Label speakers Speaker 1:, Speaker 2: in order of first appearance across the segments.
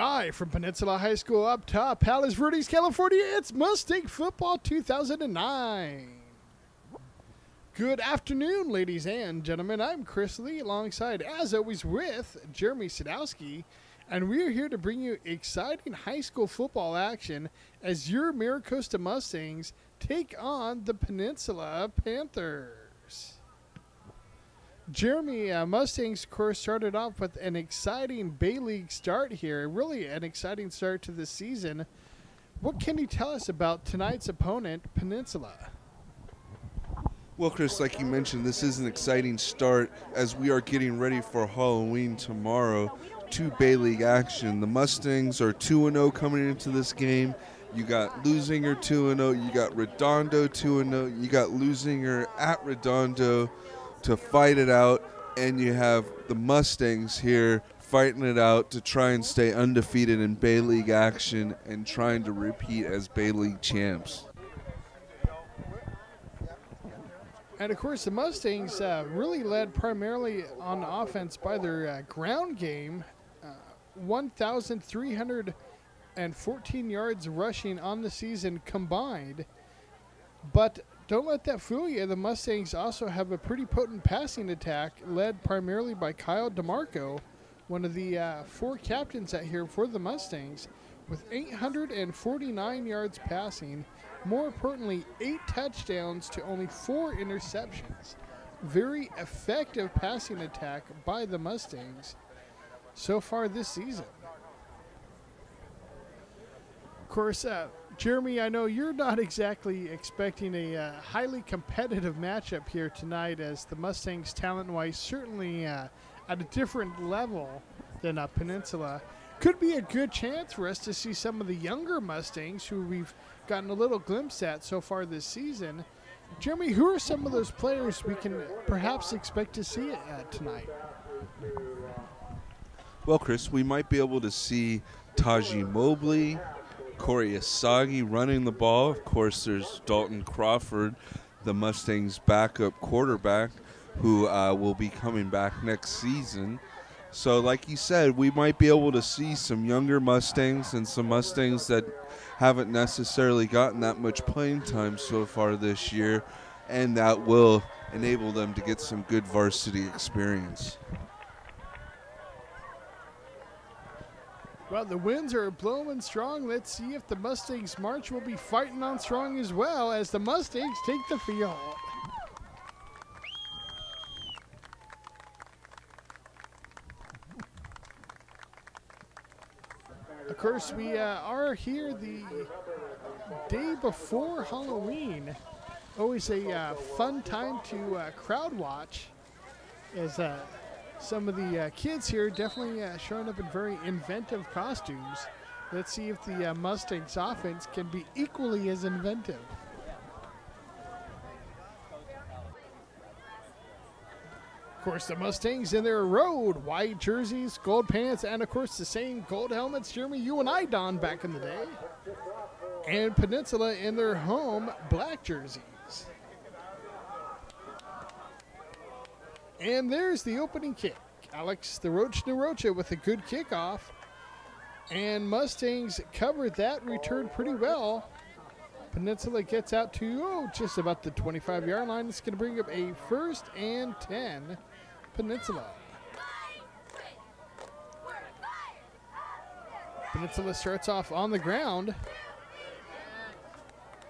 Speaker 1: Live from Peninsula High School up top, Palos Verdes, California, it's Mustang Football 2009. Good afternoon, ladies and gentlemen. I'm Chris Lee, alongside, as always, with Jeremy Sadowski, and we're here to bring you exciting high school football action as your Maricosta Mustangs take on the Peninsula Panthers. Jeremy, Mustangs, of course, started off with an exciting Bay League start here, really an exciting start to the season. What can you tell us about tonight's opponent, Peninsula?
Speaker 2: Well, Chris, like you mentioned, this is an exciting start as we are getting ready for Halloween tomorrow to Bay League action. The Mustangs are 2-0 coming into this game. You got Lusinger 2-0, you got Redondo 2-0, you got Lusinger at Redondo to fight it out, and you have the Mustangs here fighting it out to try and stay undefeated in Bay League action and trying to repeat as Bay League champs.
Speaker 1: And, of course, the Mustangs really led primarily on offense by their ground game, 1,314 yards rushing on the season combined. But don't let that fool you. The Mustangs also have a pretty potent passing attack led primarily by Kyle DeMarco, one of the four captains out here for the Mustangs, with 849 yards passing. More importantly, 8 touchdowns to only 4 interceptions. Very effective passing attack by the Mustangs so far this season. Of course, Jeremy, I know you're not exactly expecting a highly competitive matchup here tonight, as the Mustangs, talent-wise, certainly at a different level than Peninsula. Could be a good chance for us to see some of the younger Mustangs who we've gotten a little glimpse at so far this season. Jeremy, who are some of those players we can perhaps expect to see tonight?
Speaker 2: Well, Chris, we might be able to see Taji Mobley, Corey Asagi running the ball. Of course, there's Dalton Crawford, the Mustangs' backup quarterback, who will be coming back next season. So like you said, we might be able to see some younger Mustangs and some Mustangs that haven't necessarily gotten that much playing time so far this year, and that will enable them to get some good varsity experience.
Speaker 1: Well, the winds are blowing strong. Let's see if the Mustangs March will be fighting on strong as well as the Mustangs take the field. Of course, we are here the day before Halloween. Always a fun time to crowd watch, as some of the kids here definitely showing up in very inventive costumes. Let's see if the Mustangs offense can be equally as inventive. Of course, the Mustangs in their road, white jerseys, gold pants, and of course the same gold helmets, Jeremy, you and I donned back in the day. And Peninsula in their home black jerseys. And there's the opening kick. Alex the Roach Narocha with a good kickoff. And Mustangs covered that, returned pretty well. Peninsula gets out to just about the 25-yard line. It's going to bring up a 1st and 10, Peninsula. Peninsula starts off on the ground.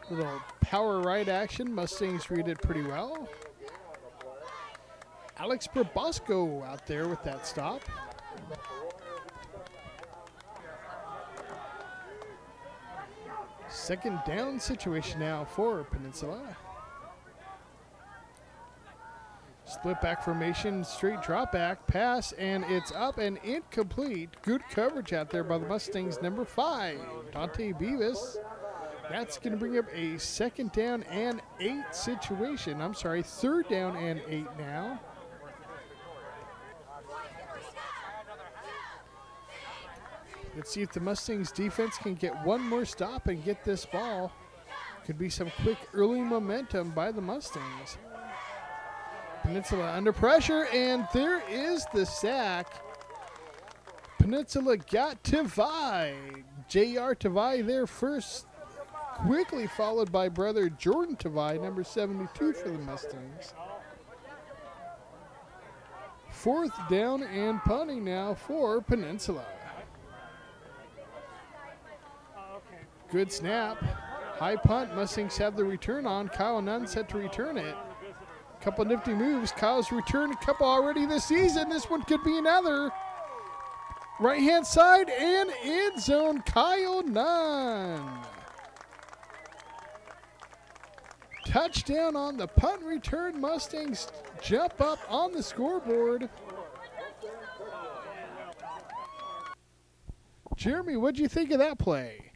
Speaker 1: Little power right action. Mustangs read it pretty well. Alex Probosco out there with that stop. Second down situation now for Peninsula. Split back formation, straight drop back, pass, and it's up and incomplete. Good coverage out there by the Mustangs, number 5, Dante Beavis. That's going to bring up a 2nd down and 8 situation. I'm sorry, 3rd down and 8 now. Let's see if the Mustangs defense can get one more stop and get this ball. Could be some quick early momentum by the Mustangs. Peninsula under pressure, and there is the sack. Peninsula got Tavai. J.R. Tavai there first, quickly followed by brother Jordan Tavai, number 72 for the Mustangs. 4th down and punting now for Peninsula. Good snap. High punt. Mustangs have the return on. Kyle Nunn set to return it. Couple nifty moves. Kyle's returned a couple already this season. This one could be another. Right hand side and end zone. Kyle Nunn. Touchdown on the punt return. Mustangs jump up on the scoreboard. Jeremy, what'd you think of that play?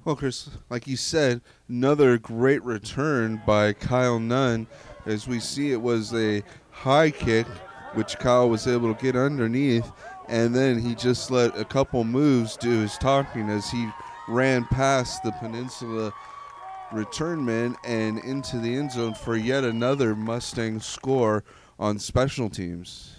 Speaker 2: Well, Chris, like you said, another great return by Kyle Nunn. As we see, it was a high kick, which Kyle was able to get underneath, and then he just let a couple moves do his talking as he ran past the Peninsula return man and into the end zone for yet another Mustang score on special teams.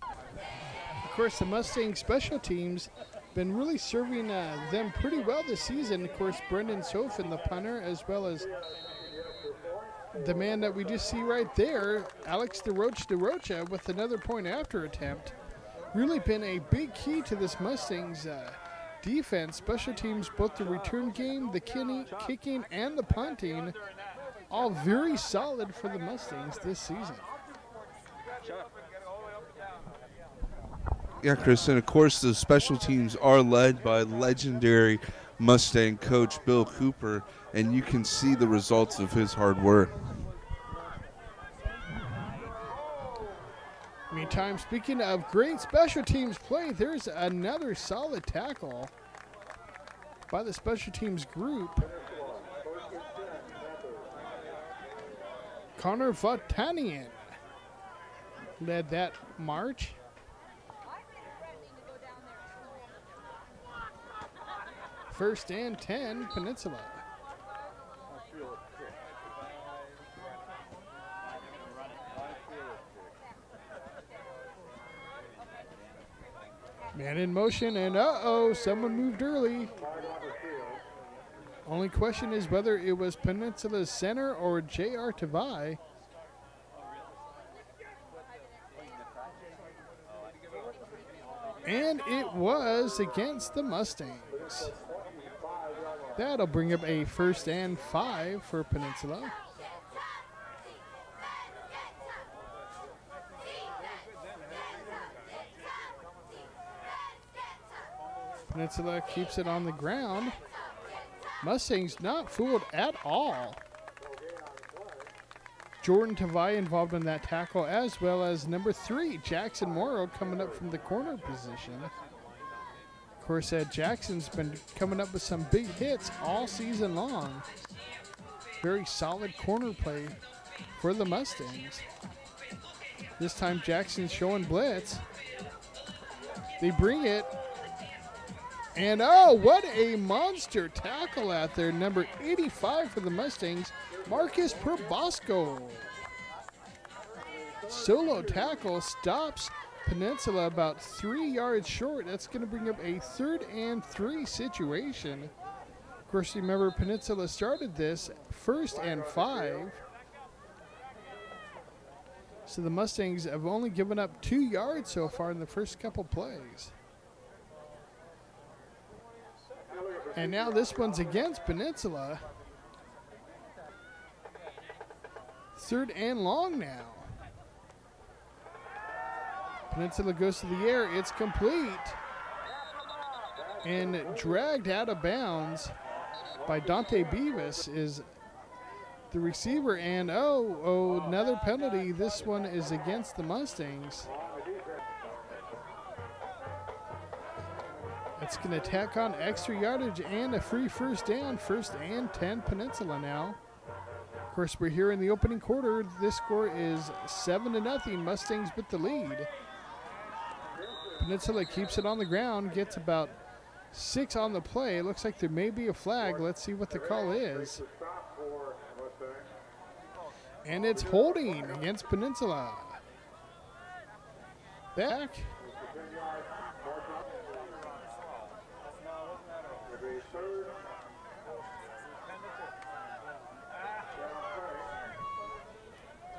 Speaker 1: Of course, the Mustang special teams been really serving them pretty well this season. Of course, Brendan Sofin, the punter, as well as the man that we just see right there, Alex DeRocha, with another point after attempt. Really been a big key to this Mustangs defense. Special teams, both the return game, the kicking, and the punting, all very solid for the Mustangs this season.
Speaker 2: Yeah, Chris, and of course the special teams are led by legendary Mustang coach Bill Cooper, and you can see the results of his hard work.
Speaker 1: Meantime, speaking of great special teams play, there's another solid tackle by the special teams group. Connor Vatanian led that march. First and 10, Peninsula. Man in motion, and uh-oh, someone moved early. Only question is whether it was Peninsula's center or J.R. Tavai. And it was against the Mustangs. That'll bring up a 1st and 5 for Peninsula. Peninsula keeps it on the ground. Mustangs not fooled at all. Jordan Tavai involved in that tackle, as well as number 3, Jackson Morrow, coming up from the corner position. Of course, Jackson's been coming up with some big hits all season long. Very solid corner play for the Mustangs. This time Jackson's showing blitz. They bring it. And oh, what a monster tackle out there. Number 85 for the Mustangs, Marcus Probosco. Solo tackle stops Peninsula about 3 yards short. That's going to bring up a 3rd and 3 situation. Of course, remember Peninsula started this 1st and 5. So the Mustangs have only given up 2 yards so far in the first couple plays. And now this one's against Peninsula. 3rd and long now. Peninsula goes to the air. It's complete. And dragged out of bounds by Dante Beavis is the receiver. And oh, another penalty. This one is against the Mustangs. It's going to tack on extra yardage and a free 1st down. 1st and 10 Peninsula now. Of course, we're here in the opening quarter. This score is 7-0. Mustangs with the lead. Peninsula keeps it on the ground, gets about 6 on the play. Looks like there may be a flag. Let's see what the call is. And it's holding against Peninsula. Back.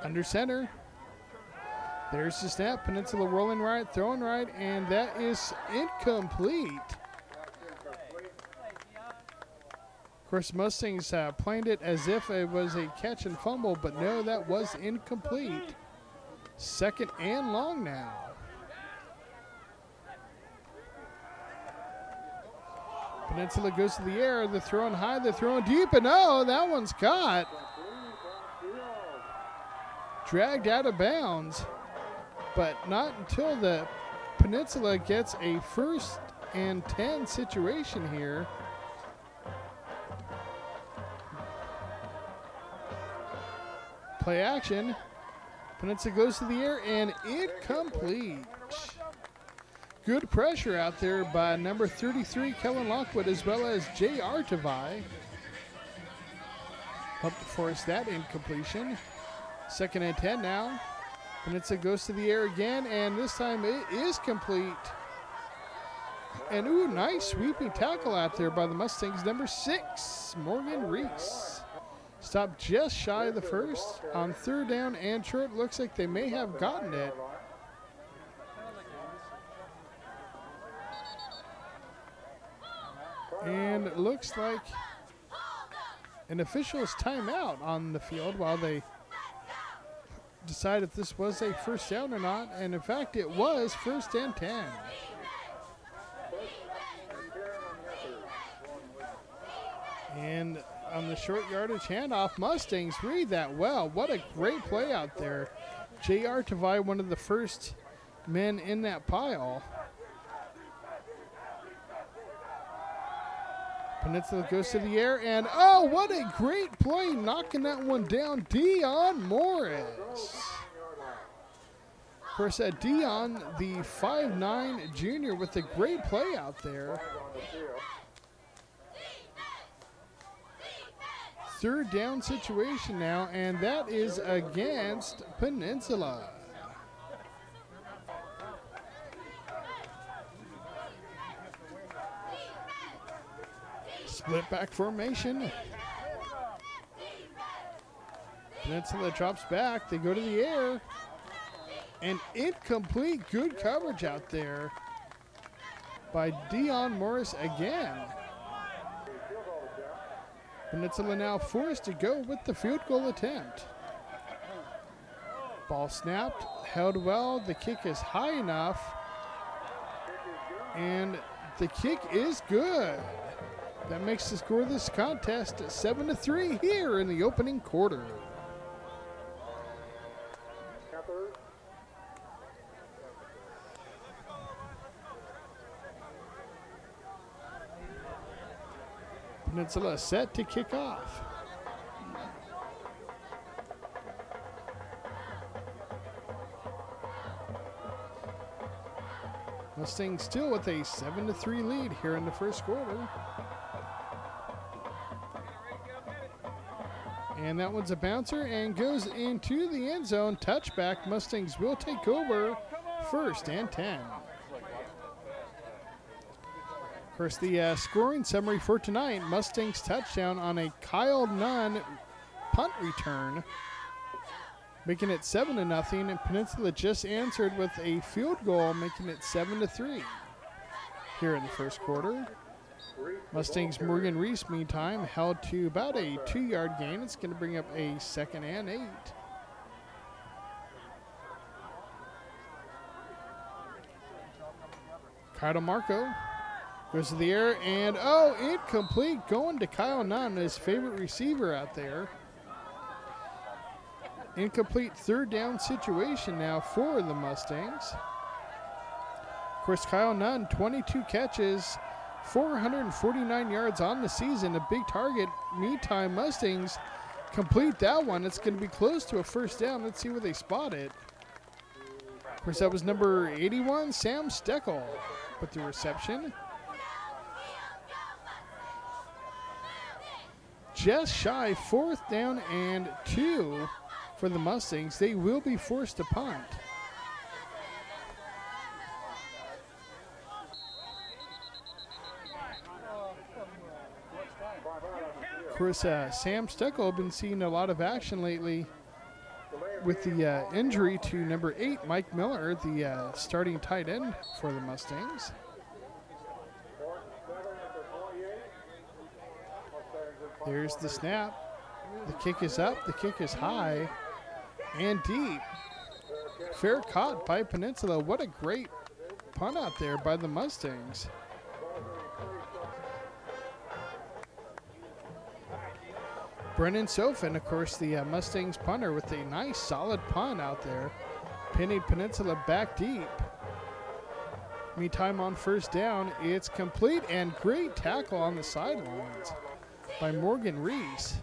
Speaker 1: Under center. There's the snap. Peninsula rolling right, throwing right, and that is incomplete. Of course, Mustangs planned it as if it was a catch and fumble, but no, that was incomplete. Second and long now. Peninsula goes to the air. They're throwing high, they're throwing deep, and oh, that one's caught. Dragged out of bounds, but not until the Peninsula gets a 1st and 10 situation here. Play action. Peninsula goes to the air and incomplete. Good pressure out there by number 33, Kellen Lockwood, as well as J.R. Tavai. Helped to force that incompletion. 2nd and 10 now. Peninsula goes to the air again, and this time it is complete. And ooh, nice sweeping tackle out there by the Mustangs. Number 6, Morgan Reese. Stopped just shy of the 1st. On 3rd down and short, looks like they may have gotten it. And it looks like an official's timeout on the field while they decide if this was a 1st down or not. And in fact, it was 1st and 10. And on the short yardage handoff, Mustangs read that well. What a great play out there. J.R. Tavai, one of the first men in that pile. Peninsula goes to the air, and oh, what a great play, knocking that one down, Dion Morris. Of course, Dion, the 5'9" junior, with a great play out there. 3rd down situation now, and that is against Peninsula. Split back formation. Peninsula drops back. They go to the air. And incomplete. Good coverage out there by Dion Morris again. Peninsula now forced to go with the field goal attempt. Ball snapped, held well. The kick is high enough. And the kick is good. That makes the score of this contest 7-3 here in the opening quarter. Peninsula set to kick off. Mustangs still with a 7-3 lead here in the 1st quarter. And that one's a bouncer and goes into the end zone. Touchback. Mustangs will take over 1st and 10. Of course, the scoring summary for tonight, Mustangs touchdown on a Kyle Nunn punt return, making it 7-0. And Peninsula just answered with a field goal, making it 7-3 here in the 1st quarter. Mustangs' Morgan Reese, meantime, held to about a 2-yard gain. It's going to bring up a 2nd and 8. Kyle Marco goes to the air, and oh, incomplete, going to Kyle Nunn, his favorite receiver out there. Incomplete 3rd down situation now for the Mustangs. Of course, Kyle Nunn, 22 catches, 449 yards on the season, a big target. Meantime, Mustangs complete that one. It's going to be close to a 1st down. Let's see where they spot it. Of course, that was number 81, Sam Steckel, with the reception. Just shy, 4th down and 2. for the Mustangs. They will be forced to punt. Of course, Sam Steckel has been seeing a lot of action lately with the injury to number 8, Mike Miller, the starting tight end for the Mustangs. There's the snap. The kick is up. The kick is high and deep. Fair caught by Peninsula. What a great punt out there by the Mustangs. Brennan Sofin, of course, the Mustangs punter, with a nice solid punt out there. Pinning Peninsula back deep. Meantime, on first down, it's complete, and great tackle on the sidelines by Morgan Reese.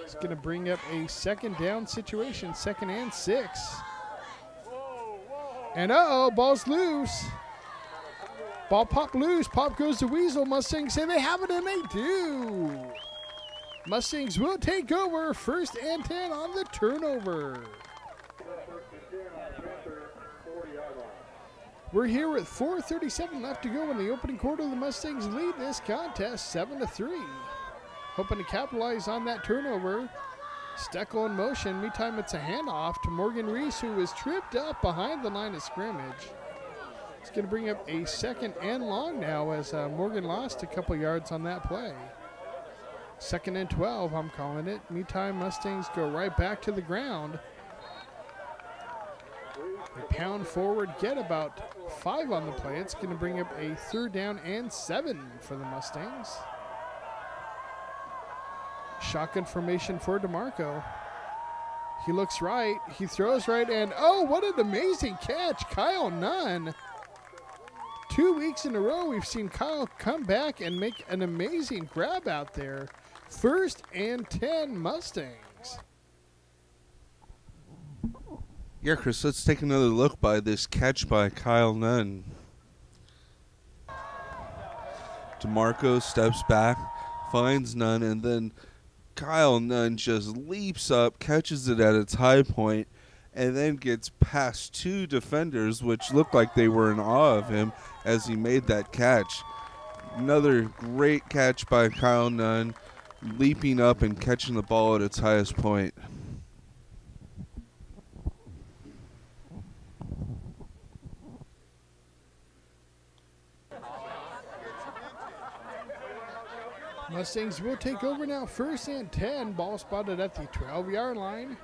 Speaker 1: It's going to bring up a second down situation, 2nd and 6. And ball's loose. Ball popped loose. Pop goes the Weasel. Mustangs say they have it, and they do. Mustangs will take over, 1st and 10 on the turnover. We're here with 4:37 left to go in the opening quarter. The Mustangs lead this contest 7-3. Hoping to capitalize on that turnover. Steckel in motion. Meantime, it's a handoff to Morgan Reese, who is tripped up behind the line of scrimmage. It's going to bring up a 2nd and long now, as Morgan lost a couple yards on that play. 2nd and 12, I'm calling it. Meantime, Mustangs go right back to the ground. They pound forward, get about 5 on the play. It's going to bring up a 3rd down and 7 for the Mustangs. Shotgun formation for DeMarco. He looks right, he throws right, and what an amazing catch, Kyle Nunn. 2 weeks in a row, we've seen Kyle come back and make an amazing grab out there. 1st and 10 Mustangs.
Speaker 2: Yeah, Chris, let's take another look by this catch by Kyle Nunn. DeMarco steps back, finds Nunn, and then Kyle Nunn just leaps up, catches it at its high point, and then gets past 2 defenders, which looked like they were in awe of him as he made that catch. Another great catch by Kyle Nunn, leaping up and catching the ball at its highest point.
Speaker 1: Mustangs will take over now, 1st and 10. Ball spotted at the 12-yard line.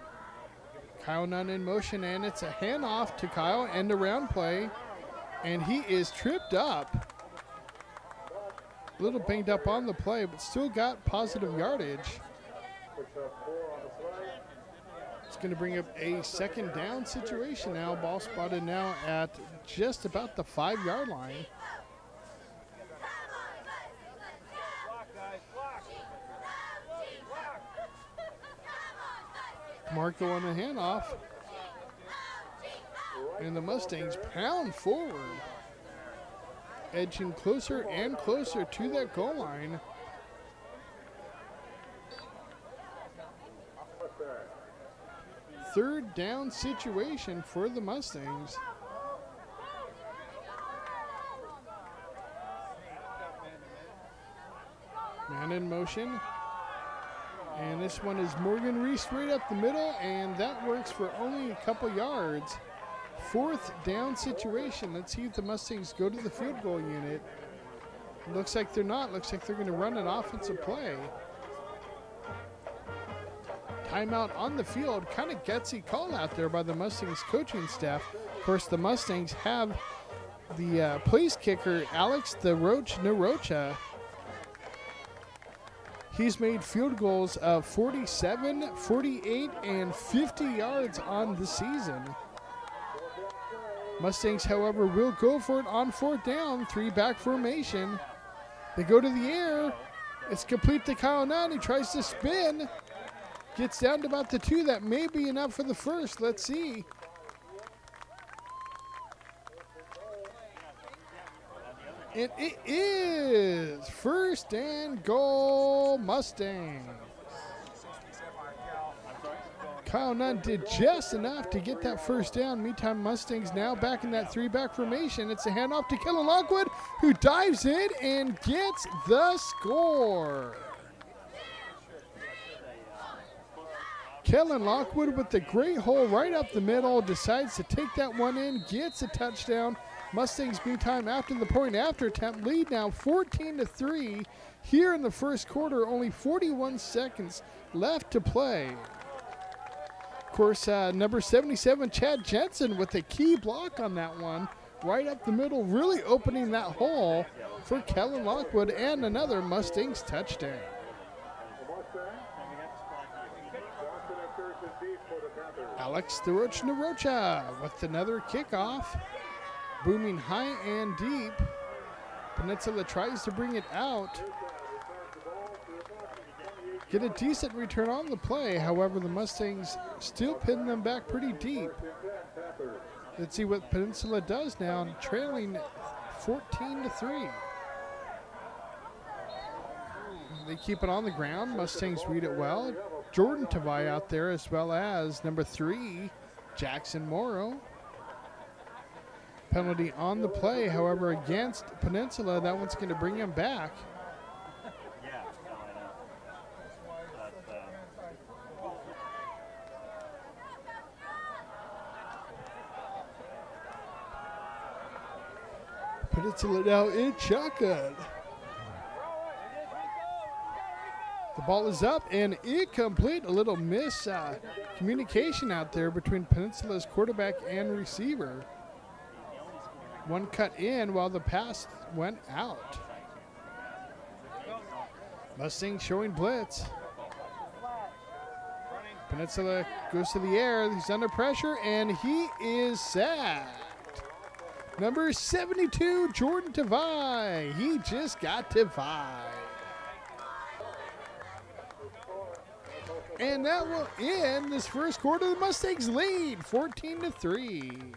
Speaker 1: Kyle Nunn in motion, and it's a handoff to Kyle, end around play, and he is tripped up. A little banged up on the play, but still got positive yardage. It's going to bring up a 2nd down situation now. Ball spotted now at just about the 5-yard line. Marco on the handoff. And the Mustangs pound forward, edging closer and closer to that goal line. Third down situation for the Mustangs. Man in motion. And this one is Morgan Reese straight up the middle, and that works for only a couple yards. 4th down situation. Let's see if the Mustangs go to the field goal unit. Looks like they're not. Looks like they're going to run an offensive play. Timeout on the field. Kind of gutsy call out there by the Mustangs coaching staff. Of course, the Mustangs have the place kicker, Alex the Roach Narocha. He's made field goals of 47, 48, and 50 yards on the season. Mustangs, however, will go for it on 4th down, 3-back formation. They go to the air. It's complete to Kyle Nunn. He tries to spin. Gets down to about the 2. That may be enough for the 1st. Let's see. And it is 1st and goal Mustangs. Kyle Nunn did just enough to get that first down. Meantime, Mustangs now back in that three-back formation. It's a handoff to Kellen Lockwood, who dives in and gets the score. Kellen Lockwood with the great hole right up the middle, decides to take that one in, gets a touchdown. Mustangs, meantime, after the point after attempt, lead now 14-3. Here in the first quarter, only 41 seconds left to play. Of course, number 77, Chad Jensen, with a key block on that one, right up the middle, really opening that hole for Kellen Lockwood, and another Mustangs touchdown. Alex the Roach Narocha with another kickoff, booming high and deep. Peninsula tries to bring it out. Get a decent return on the play. However, the Mustangs still pin them back pretty deep. Let's see what Peninsula does now, trailing 14-3. They keep it on the ground. Mustangs read it well. Jordan Tavai out there, as well as number 3, Jackson Morrow. Penalty on the play, however, against Peninsula. That one's going to bring him back. Peninsula now in shotgun. The ball is up and incomplete. A little miss communication out there between Peninsula's quarterback and receiver. One cut in while the pass went out. Mustang showing blitz. Peninsula goes to the air. He's under pressure and he is sacked. Number 72, Jordan Tavai. He just got Tavai. And that will end this first quarter. The Mustangs lead 14-3.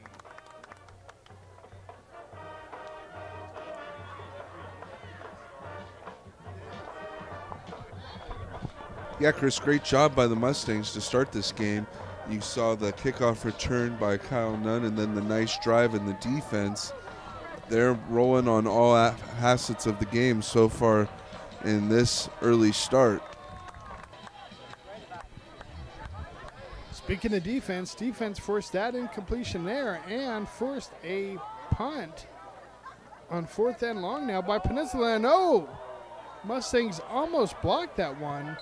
Speaker 2: Yeah, Chris, great job by the Mustangs to start this game. You saw the kickoff return by Kyle Nunn and then the nice drive in the defense. They're rolling on all facets of the game so far in this early start.
Speaker 1: Speaking of defense, defense forced that incompletion there and forced a punt on 4th and long now by Peninsula. And oh, Mustangs almost blocked that one.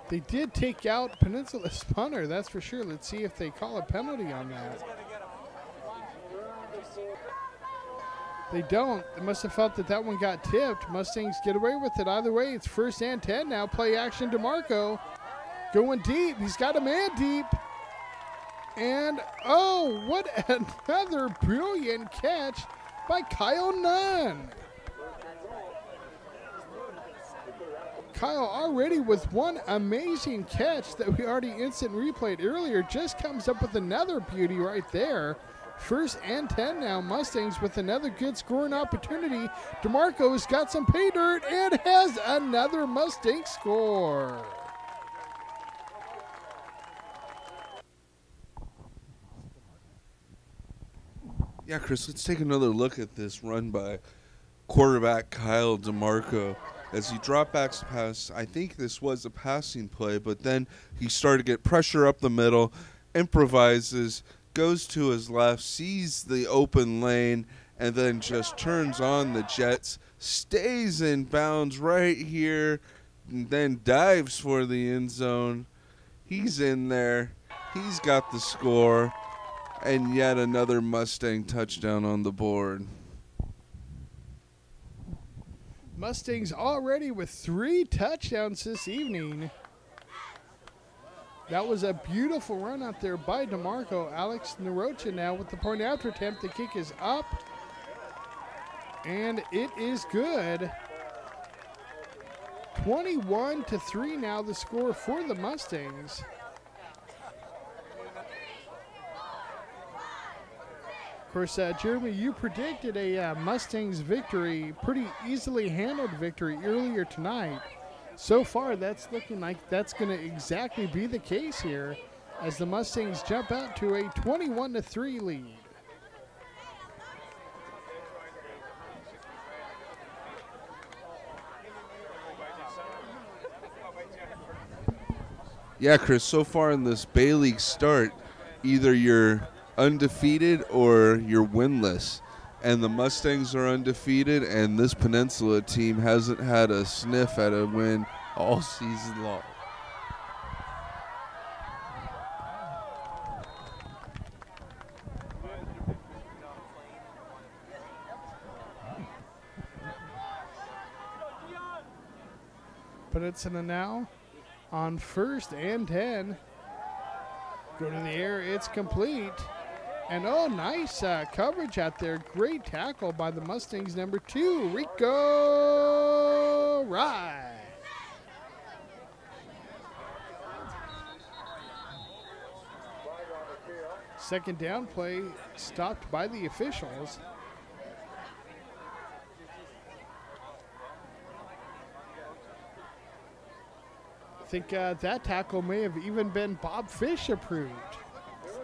Speaker 1: They did take out Peninsula's punter, that's for sure. Let's see if they call a penalty on that. They don't. They must have felt that that one got tipped. Mustangs get away with it. Either way, it's 1st and 10 now. Play action, DeMarco going deep. He's got a man deep. And, oh, what another brilliant catch by Kyle Nunn. Kyle already with one amazing catch that we already instant replayed earlier, just comes up with another beauty right there. 1st and 10 now. Mustangs with another good scoring opportunity. DeMarco's got some pay dirt and has another Mustang score.
Speaker 2: Yeah, Chris, let's take another look at this run by quarterback Kyle DeMarco. As he drop backs the pass, I think this was a passing play, but then he started to get pressure up the middle, improvises, goes to his left, sees the open lane, and then just turns on the jets, stays in bounds right here, and then dives for the end zone. He's in there. He's got the score, and yet another Mustang touchdown on the board.
Speaker 1: Mustangs already with 3 touchdowns this evening. That was a beautiful run out there by DeMarco. Alex Narocha now with the point after attempt. The kick is up, and it is good. 21-3 now the score for the Mustangs. Of course, Jeremy, you predicted a Mustangs victory, pretty easily handled victory earlier tonight. So far, that's looking like that's going to exactly be the case here as the Mustangs jump out to a 21-3 lead.
Speaker 2: Yeah, Chris, so far in this Bay League start, either you're undefeated or you're winless. And the Mustangs are undefeated, and this Peninsula team hasn't had a sniff at a win all season long.
Speaker 1: Peninsula now on 1st and 10. Go to the air, it's complete. And oh, nice coverage out there. Great tackle by the Mustangs, number 2, Rico Rye. Second down play stopped by the officials. I think that tackle may have even been Bob Fish approved.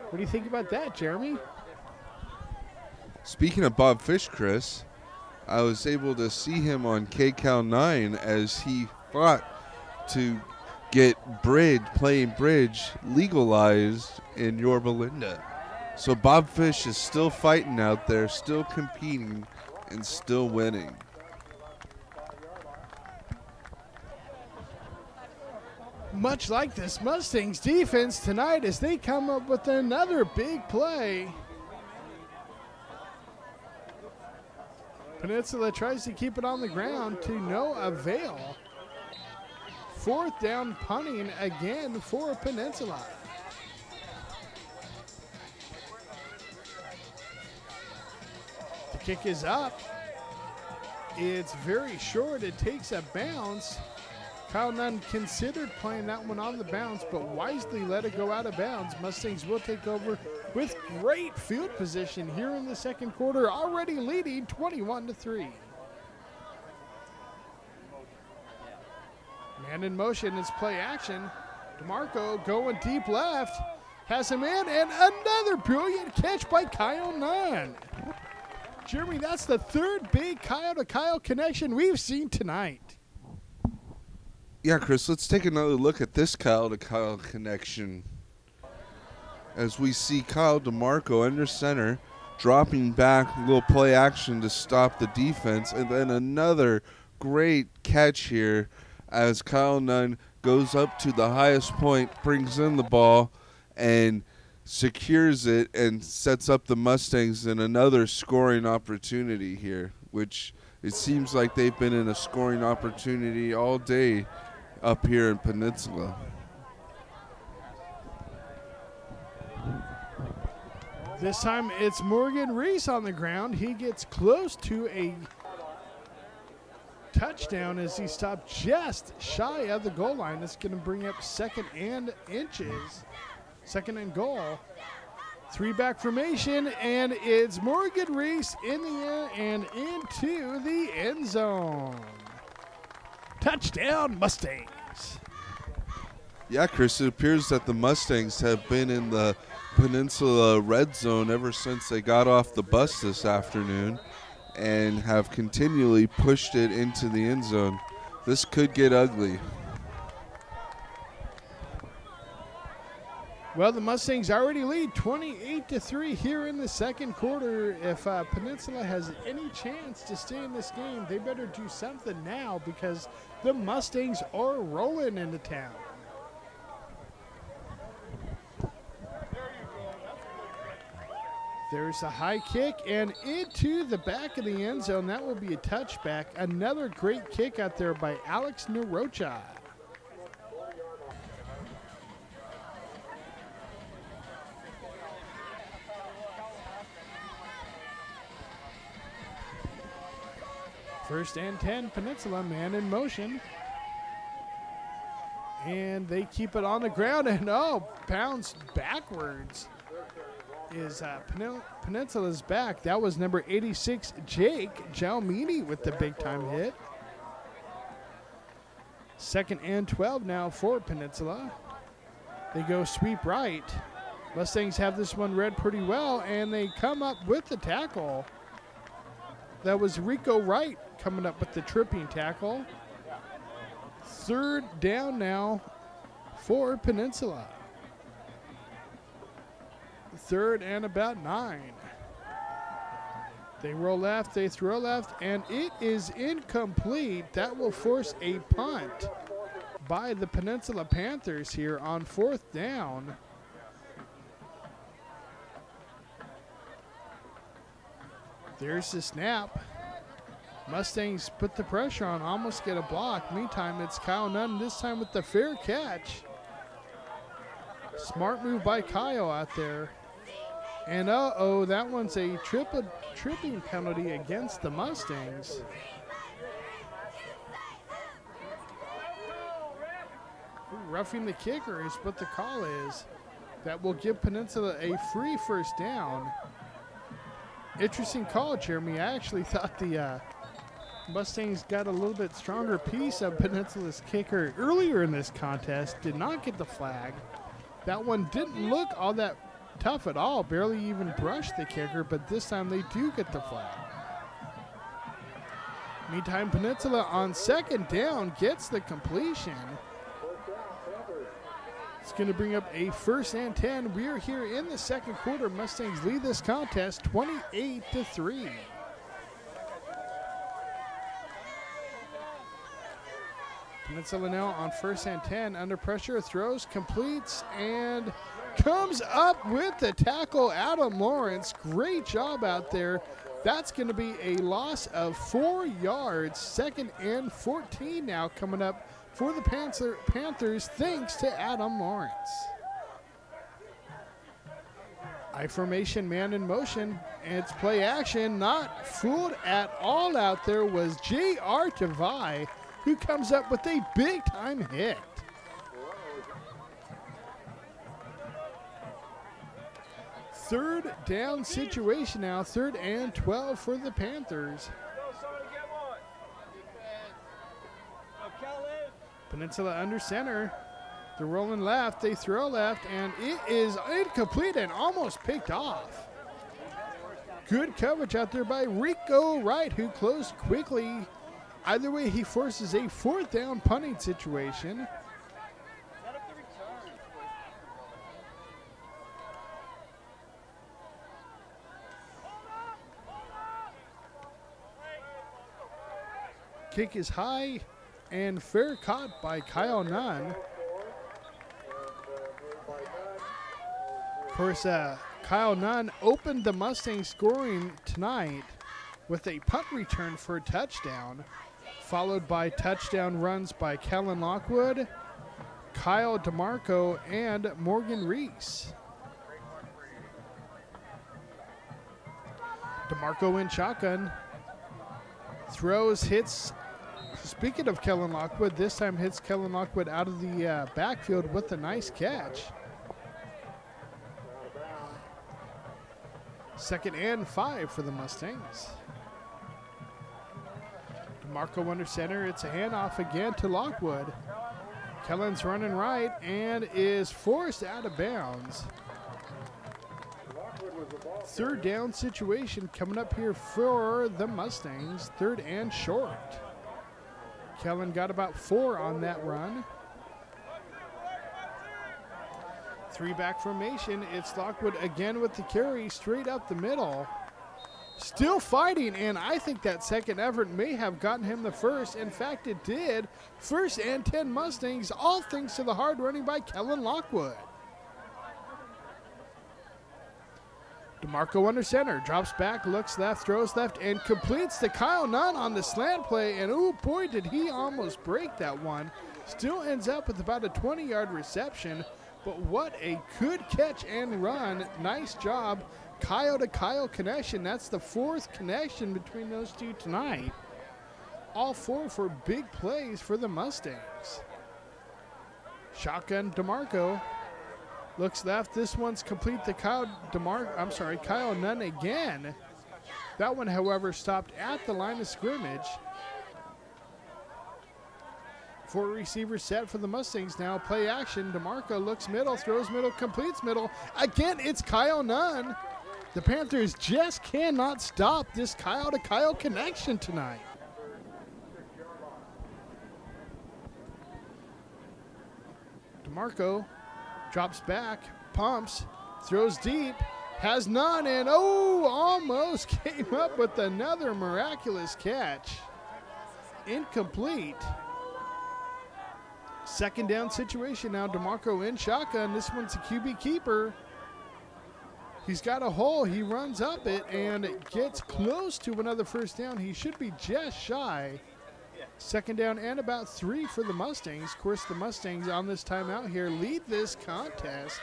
Speaker 1: What do you think about that, Jeremy?
Speaker 2: Speaking of Bob Fish, Chris, I was able to see him on KCAL 9 as he fought to get playing bridge legalized in Yorba Linda. So Bob Fish is still fighting out there, still competing, and still winning.
Speaker 1: Much like this Mustangs defense tonight as they come up with another big play. Peninsula tries to keep it on the ground to no avail. 4th down punting again for Peninsula. The kick is up. It's very short. It takes a bounce. Kyle Nunn considered playing that one on the bounce, but wisely let it go out of bounds. Mustangs will take over with great field position here in the second quarter, already leading 21-3. Man in motion, it's play action. DeMarco going deep left, has him in, and another brilliant catch by Kyle Nunn. Jeremy, that's the 3rd big Kyle-to-Kyle connection we've seen tonight.
Speaker 2: Yeah, Chris, let's take another look at this Kyle-to-Kyle connection. As we see Kyle DeMarco under center, dropping back, a little play action to stop the defense, and then another great catch here as Kyle Nunn goes up to the highest point, brings in the ball, and secures it and sets up the Mustangs in another scoring opportunity here, which it seems like they've been in a scoring opportunity all day up here in Peninsula.
Speaker 1: This time it's Morgan Reese on the ground. He gets close to a touchdown as he stopped just shy of the goal line. That's going to bring up 2nd and inches. 2nd and goal. 3-back formation, and it's Morgan Reese in the air and into the end zone. Touchdown, Mustangs.
Speaker 2: Yeah, Chris, it appears that the Mustangs have been in the Peninsula red zone ever since they got off the bus this afternoon and have continually pushed it into the end zone. This could get ugly.
Speaker 1: Well, the Mustangs already lead 28-3 here in the second quarter. If Peninsula has any chance to stay in this game, they better do something now because the Mustangs are rolling into town. There's a high kick and into the back of the end zone. That will be a touchback. Another great kick out there by Alex Narocha. First and 10, Peninsula, man in motion. And they keep it on the ground and bounced backwards. Is Peninsula's back. That was number 86, Jake Jalmini with the big time hit. 2nd and 12 now for Peninsula. They go sweep right. Mustangs have this one read pretty well, and they come up with the tackle. That was Rico Wright coming up with the tripping tackle. 3rd down now for Peninsula. 3rd and about 9. They roll left, they throw left, and it is incomplete. That will force a punt by the Peninsula Panthers here on 4th down. There's the snap. Mustangs put the pressure on, almost get a block. Meantime, it's Kyle Nunn, this time with the fair catch. Smart move by Kyle out there. And uh-oh, that one's a tripping penalty against the Mustangs. Roughing the kicker is what the call is. That will give Peninsula a free 1st down. Interesting call, Jeremy. I actually thought the Mustangs got a little bit stronger piece of Peninsula's kicker earlier in this contest. Did not get the flag. That one didn't look all that tough at all. Barely even brushed the kicker, but this time they do get the flag. Meantime, Peninsula on 2nd down gets the completion. It's going to bring up a 1st and 10. We're here in the 2nd quarter. Mustangs lead this contest 28-3. Peninsula now on 1st and 10. Under pressure, throws, completes, and comes up with the tackle. Adam Lawrence, great job out there. That's going to be a loss of 4 yards. 2nd and 14 now coming up for the Panthers, thanks to Adam Lawrence. I formation, man in motion, and it's play action. Not fooled at all out there was J.R. Tavai, who comes up with a big-time hit. Third down situation now, 3rd and 12 for the Panthers. Peninsula under center. They're rolling left, they throw left, and it is incomplete and almost picked off. Good coverage out there by Rico Wright, who closed quickly. Either way, he forces a 4th down punting situation. Kick is high and fair caught by Kyle Nunn. Of course, Kyle Nunn opened the Mustang scoring tonight with a punt return for a touchdown, followed by touchdown runs by Kellen Lockwood, Kyle DeMarco, and Morgan Reese. DeMarco in shotgun. Throws, hits. Speaking of Kellen Lockwood, this time hits Kellen Lockwood out of the backfield with a nice catch. 2nd and 5 for the Mustangs. DeMarco under center. It's a handoff again to Lockwood. Kellen's running right and is forced out of bounds. 3rd down situation coming up here for the Mustangs. 3rd and short. Kellen got about 4 on that run. 3-back formation. It's Lockwood again with the carry straight up the middle. Still fighting, and I think that second effort may have gotten him the first. In fact, it did. 1st and 10 Mustangs, all thanks to the hard running by Kellen Lockwood. DeMarco under center, drops back, looks left, throws left, and completes to Kyle Nunn on the slant play. And oh boy, did he almost break that one. Still ends up with about a 20-yard reception. But what a good catch and run. Nice job. Kyle to Kyle connection. That's the 4th connection between those two tonight. All 4 for big plays for the Mustangs. Shotgun DeMarco. Looks left. This one's complete to Kyle Nunn again. That one, however, stopped at the line of scrimmage. Four receivers set for the Mustangs now. Play action. DeMarco looks middle, throws middle, completes middle. Again, it's Kyle Nunn. The Panthers just cannot stop this Kyle-to-Kyle connection tonight. DeMarco drops back, pumps, throws deep, has Nunn, and almost came up with another miraculous catch. Incomplete. Second down situation now. DeMarco in shotgun. This one's a QB keeper. He's got a hole. He runs up it and gets close to another first down. He should be just shy. Second down and about 3 for the Mustangs. Of course, the Mustangs on this timeout here lead this contest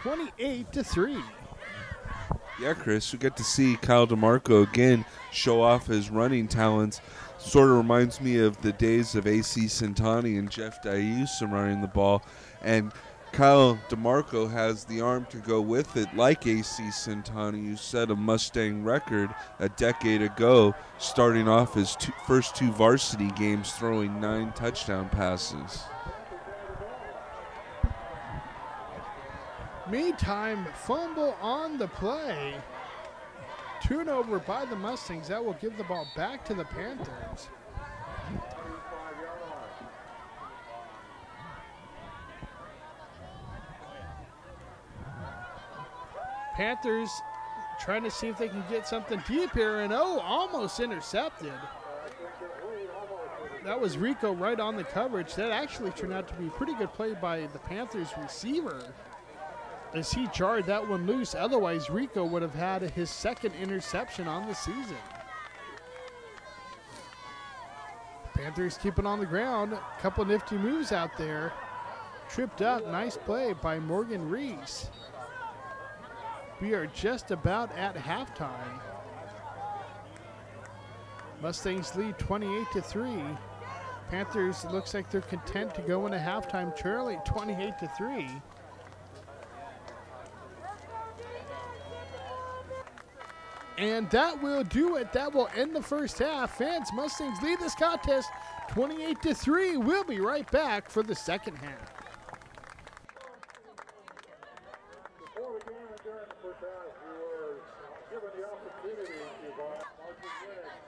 Speaker 1: 28-3.
Speaker 2: Yeah, Chris, we get to see Kyle DeMarco again show off his running talents. Sort of reminds me of the days of AC Santani and Jeff Diusa running the ball. And Kyle DeMarco has the arm to go with it, like AC Santani, who set a Mustang record a decade ago, starting off his first 2 varsity games throwing 9 touchdown passes.
Speaker 1: Meantime, fumble on the play. Turnover by the Mustangs. That will give the ball back to the Panthers. Panthers trying to see if they can get something deep here, and almost intercepted. That was Rico right on the coverage. That actually turned out to be a pretty good play by the Panthers receiver, as he jarred that one loose. Otherwise, Rico would have had his second interception on the season. Panthers keeping on the ground. A couple nifty moves out there. Tripped up. Nice play by Morgan Reese. We are just about at halftime. Mustangs lead 28-3. Panthers, looks like they're content to go into halftime trailing 28-3. And that will do it. That will end the first half. Fans, Mustangs lead this contest 28-3. We'll be right back for the second half.
Speaker 3: Before we began during the first half, we were given the opportunity to buy marching units.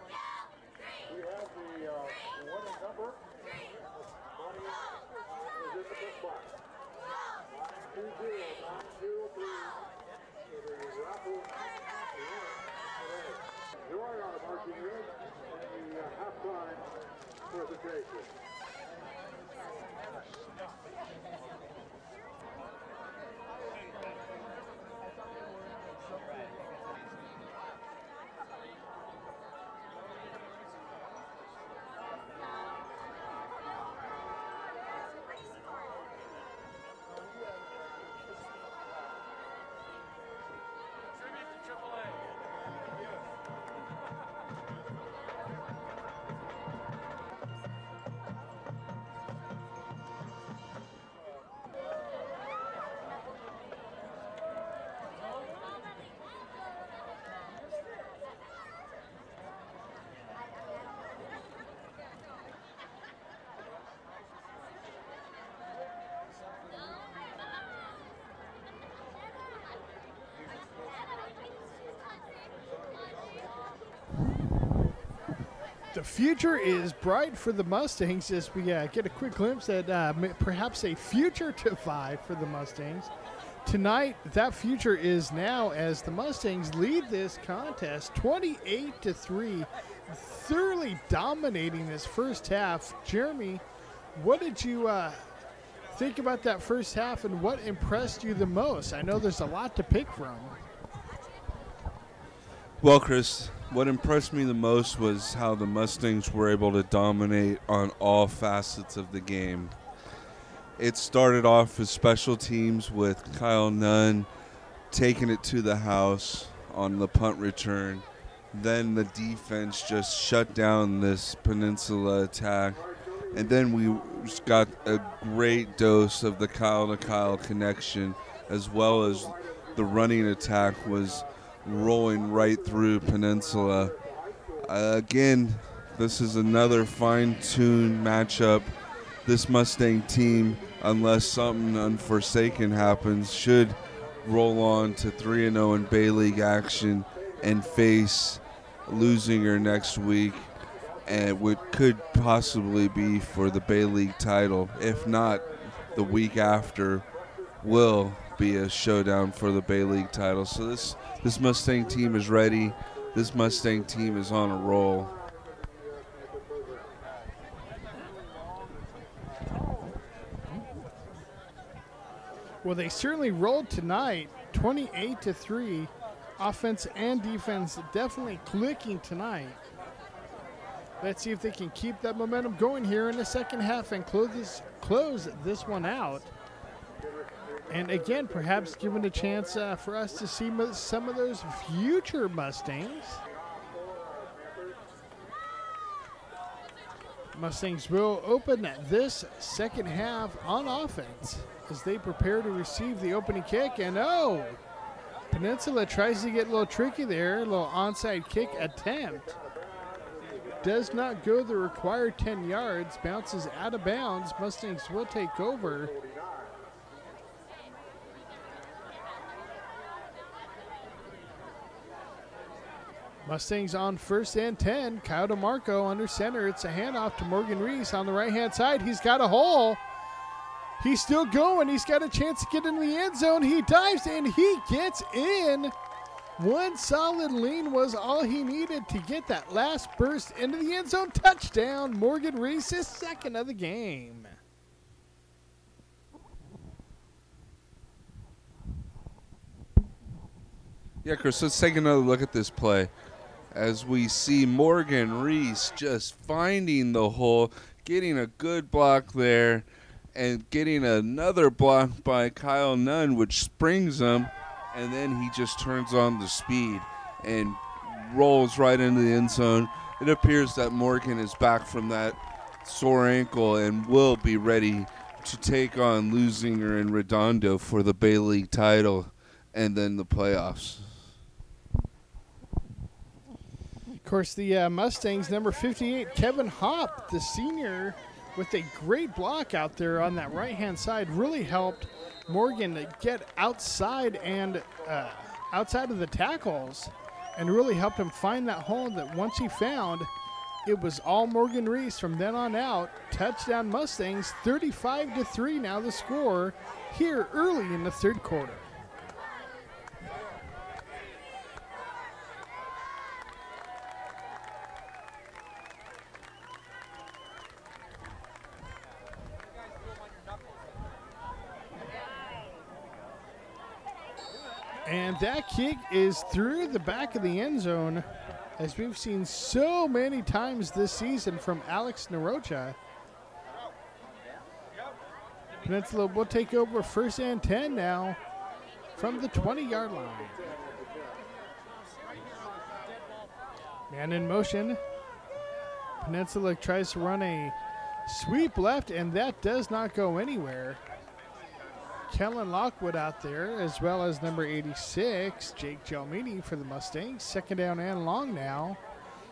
Speaker 3: We have the winning number. Money is in the book box. 920-903 for the raffle. You are on a marching unit in the halftime presentation.
Speaker 1: The future is bright for the Mustangs as we get a quick glimpse at perhaps a future to 5 for the Mustangs. Tonight, that future is now as the Mustangs lead this contest 28-3, thoroughly dominating this first half. Jeremy, what did you think about that first half, and what impressed you the most? I know there's a lot to pick from.
Speaker 2: Well, Chris, what impressed me the most was how the Mustangs were able to dominate on all facets of the game. It started off with special teams with Kyle Nunn taking it to the house on the punt return. Then the defense just shut down this Peninsula attack. And then we just got a great dose of the Kyle-to-Kyle connection, as well as the running attack was rolling right through Peninsula. Again, this is another fine-tuned matchup this Mustang team, unless something unforsaken happens, should roll on to 3-0 in Bay League action and face Losinger next week, and what could possibly be for the Bay League title. If not, the week after will be a showdown for the Bay League title. So this Mustang team is ready. This Mustang team is on a roll.
Speaker 1: Well, they certainly rolled tonight, 28-3. Offense and defense definitely clicking tonight. Let's see if they can keep that momentum going here in the second half and close this one out. And again, perhaps given a chance for us to see some of those future Mustangs. Mustangs will open this second half on offense as they prepare to receive the opening kick. And Peninsula tries to get a little tricky there. A little onside kick attempt. Does not go the required 10 yards. Bounces out of bounds. Mustangs will take over. Mustangs on 1st and 10. Kyle DeMarco under center. It's a handoff to Morgan Reese on the right-hand side. He's got a hole. He's still going. He's got a chance to get into the end zone. He dives and he gets in. One solid lean was all he needed to get that last burst into the end zone. Touchdown, Morgan Reese, his second of the game.
Speaker 2: Yeah, Chris, let's take another look at this play as we see Morgan Reese just finding the hole, getting a good block there, and getting another block by Kyle Nunn, which springs him, and then he just turns on the speed and rolls right into the end zone. It appears that Morgan is back from that sore ankle and will be ready to take on Losinger and Redondo for the Bay League title and then the playoffs.
Speaker 1: Of course, the Mustangs, number 58, Kevin Hopp, the senior, with a great block out there on that right-hand side, really helped Morgan get outside and outside of the tackles and really helped him find that hole that once he found, it was all Morgan Reese from then on out. Touchdown Mustangs, 35-3 now the score here early in the third quarter. And that kick is through the back of the end zone, as we've seen so many times this season from Alex Narocha. Peninsula will take over 1st and 10 now from the 20-yard line. Man in motion. Peninsula tries to run a sweep left, and that does not go anywhere. Kellen Lockwood out there, as well as number 86, Jake Gelmini for the Mustangs. Second down and long now.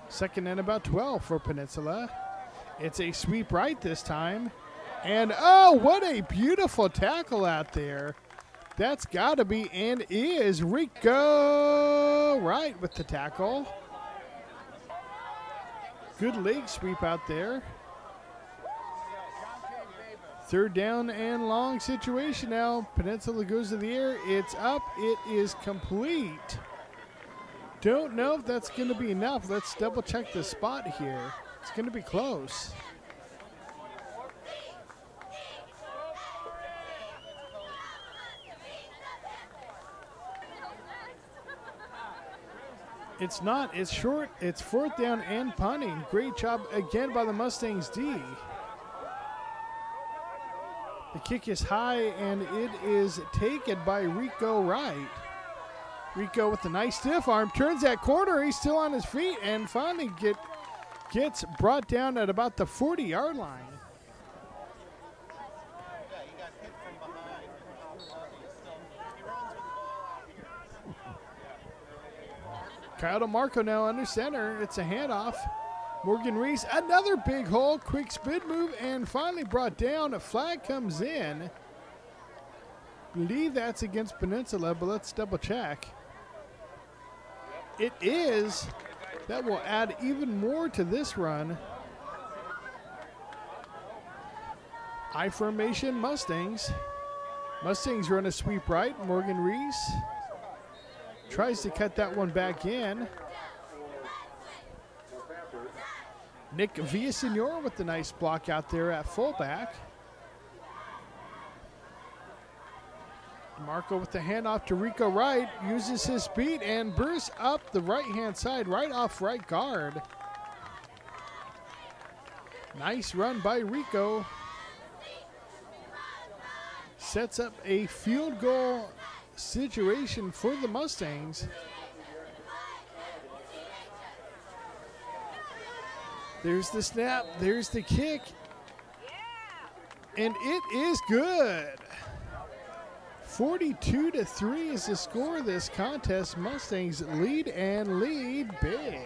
Speaker 1: Second and about 12 for Peninsula. It's a sweep right this time. And, what a beautiful tackle out there. That's got to be and is Rico Wright with the tackle. Good leg sweep out there. Third down and long situation now. Peninsula goes to the air. It's up. It is complete. Don't know if that's going to be enough. Let's double check the spot here. It's going to be close. It's not. It's short. It's 4th down and punting. Great job again by the Mustangs D. The kick is high, and it is taken by Rico Wright. Rico with a nice stiff arm, turns that corner. He's still on his feet, and finally gets brought down at about the 40-yard line. Kyle DeMarco now under center. It's a handoff. Morgan Reese, another big hole, quick spin move, and finally brought down. A flag comes in. Believe that's against Peninsula, but let's double check. It is. That will add even more to this run. I formation Mustangs. Mustangs run a sweep right. Morgan Reese tries to cut that one back in. Nick Villasenor with the nice block out there at fullback. Marco with the handoff to Rico Wright, uses his speed and bursts up the right-hand side, right off right guard. Nice run by Rico. Sets up a field goal situation for the Mustangs. There's the snap, there's the kick, and it is good. 42-3 is the score of this contest. Mustangs lead and lead big.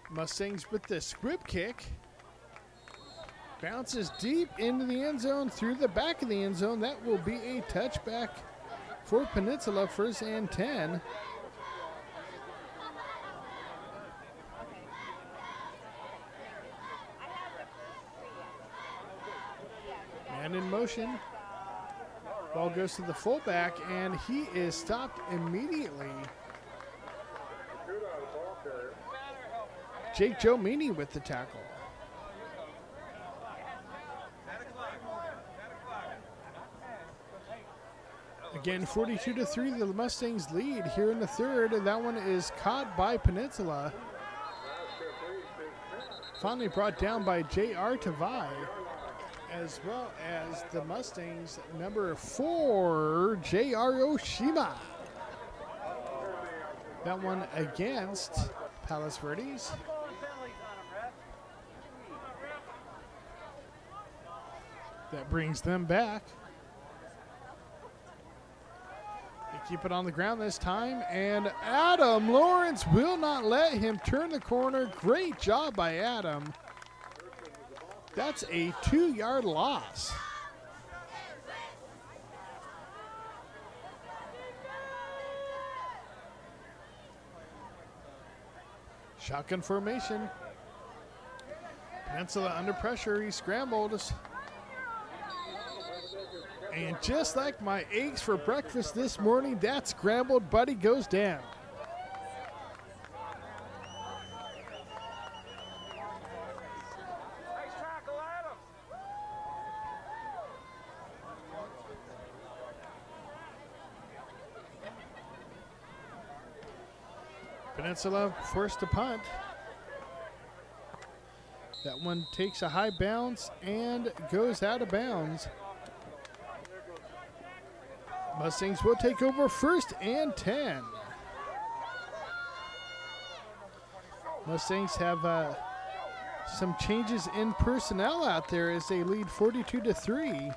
Speaker 1: Mustangs with the squib kick. Bounces deep into the end zone through the back of the end zone. That will be a touchback for Peninsula, 1st and 10. Man in motion. Ball goes to the fullback, and he is stopped immediately. Jake Jomini with the tackle. Again, 42-3, the Mustangs lead here in the third, and that one is caught by Peninsula. Finally brought down by J.R. Tavai, as well as the Mustangs number 4, J.R. Oshima. That one against Palos Verdes. That brings them back. Keep it on the ground this time, and Adam Lawrence will not let him turn the corner. Great job by Adam. That's a 2-yard loss. Shotgun formation. Peninsula under pressure. He scrambled. And just like my eggs for breakfast this morning, that scrambled buddy goes down.
Speaker 3: Nice tackle, Adam.
Speaker 1: Peninsula forced to punt. That one takes a high bounce and goes out of bounds. Mustangs will take over 1st and 10. Mustangs have some changes in personnel out there as they lead 42-3.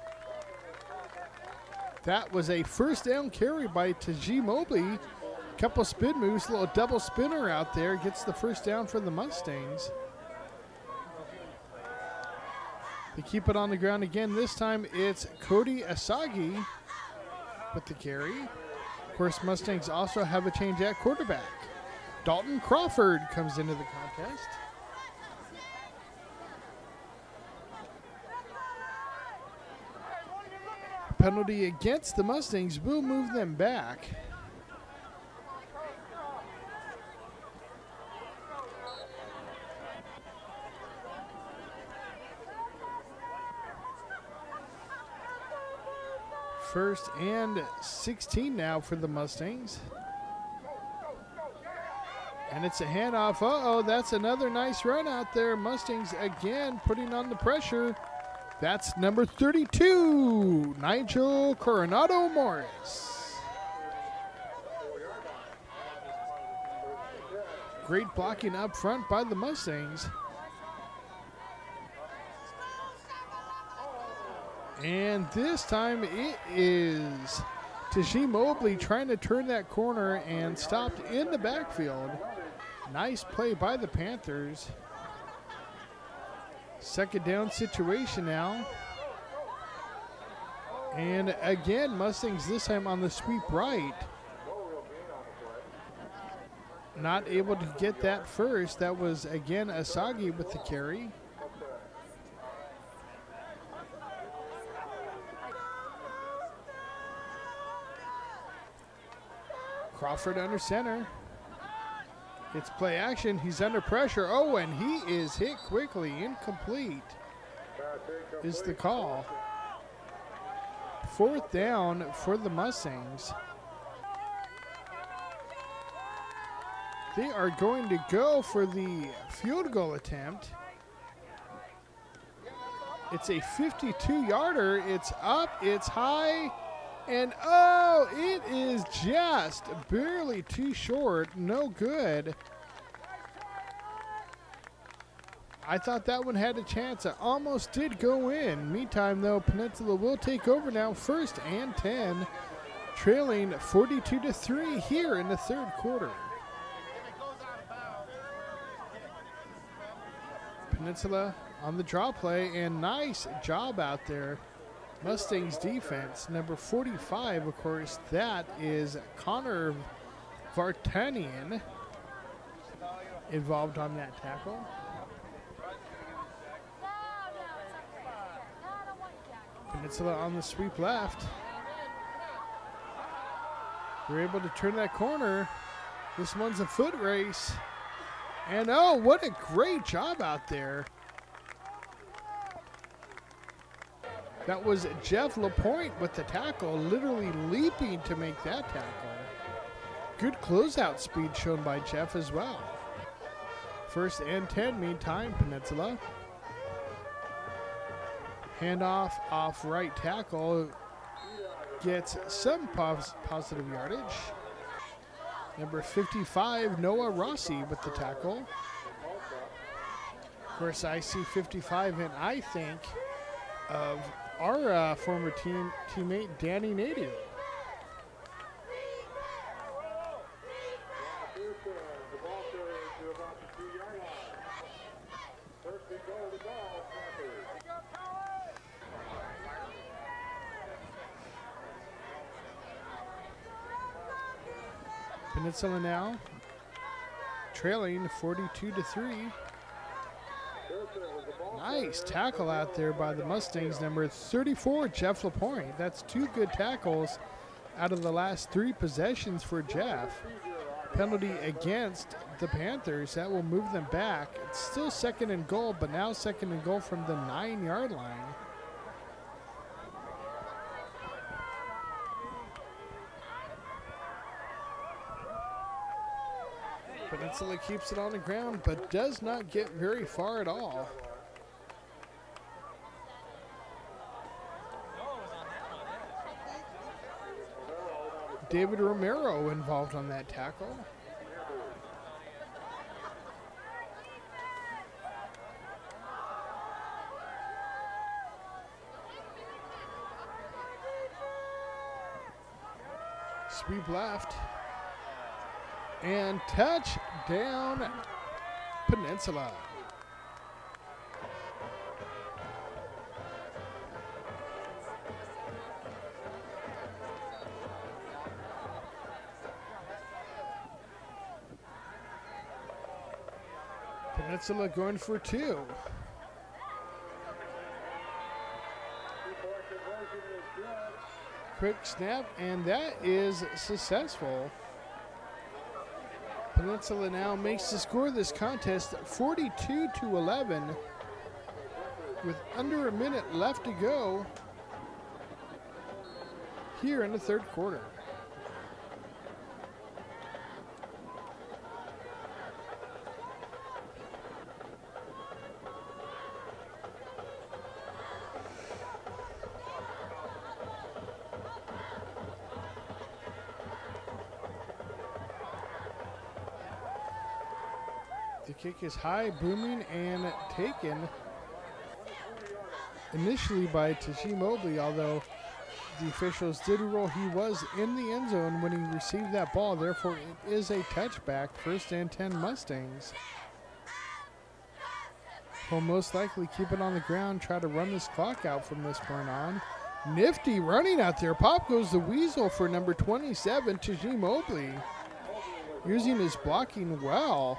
Speaker 1: That was a 1st down carry by Taji Mobley. Couple spin moves, a little double spinner out there, gets the 1st down for the Mustangs. They keep it on the ground again. This time it's Cody Asagi with the carry. Of course, Mustangs also have a change at quarterback. Dalton Crawford comes into the contest. Penalty against the Mustangs will move them back. First and 16 now for the Mustangs. And it's a handoff. Uh-oh, that's another nice run out there. Mustangs again putting on the pressure. That's number 32, Nigel Coronado Morris. Great blocking up front by the Mustangs. And this time it is Tajim Mobley trying to turn that corner and stopped in the backfield. Nice play by the Panthers. Second down situation now. And again, Mustangs this time on the sweep right. Not able to get that first. That was again Asagi with the carry. Crawford under center. It's play action. He's under pressure. Oh, and he is hit quickly. Incomplete is the call. Fourth down for the Mustangs. They are going to go for the field goal attempt. It's a 52-yarder. It's up. It's high. And, oh, it is just barely too short. No good. I thought that one had a chance. It almost did go in. Meantime, though, Peninsula will take over now. 1st and 10, trailing 42-3 here in the third quarter. Peninsula on the draw play, and nice job out there. Mustangs defense, number 45, of course, that is Connor Vartanian involved on that tackle. Peninsula on the sweep left. They're able to turn that corner. This one's a foot race. And oh, what a great job out there. That was Jeff Lapointe with the tackle, literally leaping to make that tackle. Good closeout speed shown by Jeff as well. 1st and 10, meantime, Peninsula. Handoff off right tackle. Gets some positive yardage. Number 55, Noah Rossi with the tackle. Of course, I see 55 and I think of our former teammate, Danny Nadeau. Peninsula now trailing 42-3. Nice tackle out there by the Mustangs, number 34, Jeff Lapointe. That's 2 good tackles out of the last 3 possessions for Jeff. Penalty against the Panthers. That will move them back. It's still 2nd and goal, but now 2nd and goal from the 9-yard line. Peninsula keeps it on the ground, but does not get very far at all. David Romero involved on that tackle. Sweep left. And touchdown, Peninsula. Peninsula going for 2. Quick snap, and that is successful. Peninsula now makes the score of this contest 42-11 with under a minute left to go here in the third quarter. The kick is high, booming, and taken. initially by Taji Mobley, although the officials did rule he was in the end zone when he received that ball. Therefore, it is a touchback. 1st and 10 Mustangs. Will most likely keep it on the ground, try to run this clock out from this point on. Nifty running out there. Pop goes the weasel for number 27, Taji Mobley. Using his blocking well.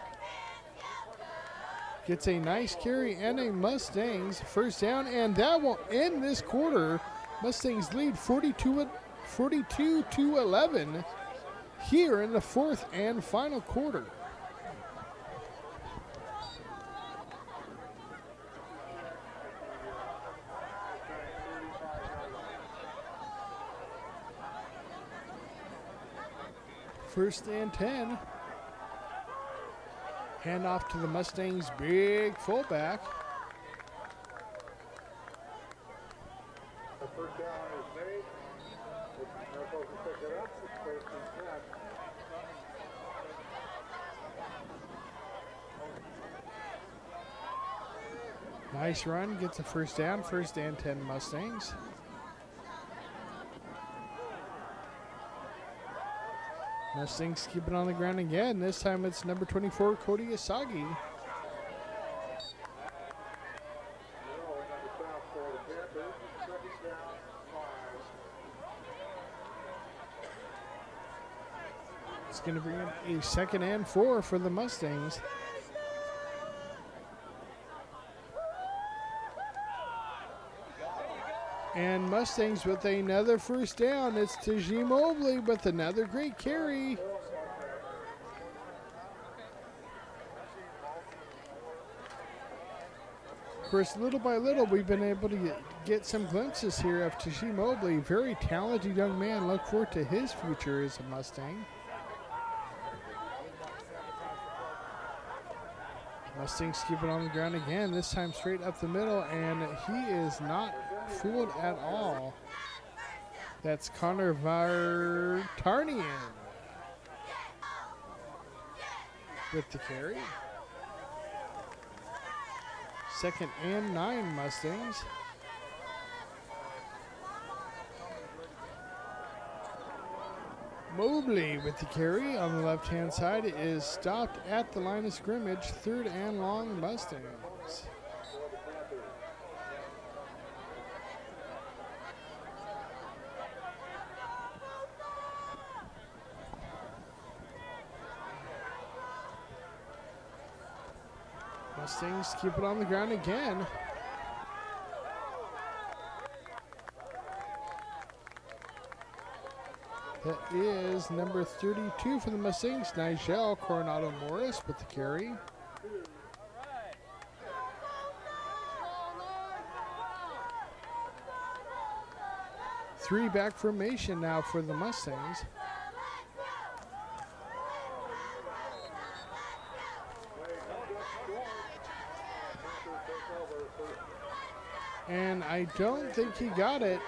Speaker 1: Gets a nice carry and a Mustangs 1st down, and that will end this quarter. Mustangs lead 42 to 11 here in the 4th and final quarter. First and 10. Hand off to the Mustangs' big fullback.
Speaker 3: The 1st down is made. They're supposed to pick it up. It's 1st and 10.
Speaker 1: Nice run, gets a 1st down, 1st and 10 Mustangs. Mustangs keep it on the ground again. This time it's number 24, Cody Asagi. It's going to bring up a 2nd and 4 for the Mustangs. And Mustangs with another 1st down. It's Taji Mobley with another great carry. Of course, little by little, we've been able to get some glimpses here of Taji Mobley. Very talented young man. Look forward to his future as a Mustang. Mustangs keep it on the ground again, this time straight up the middle, and he is not fooled at all. That's Connor Vartarnian with the carry. 2nd and 9 Mustangs. Mobley with the carry on the left-hand side is stopped at the line of scrimmage. 3rd and long Mustangs. Mustangs keep it on the ground again. That is number 32 for the Mustangs, Nigel Coronado Morris with the carry. Three back formation now for the Mustangs. And I don't think he got it.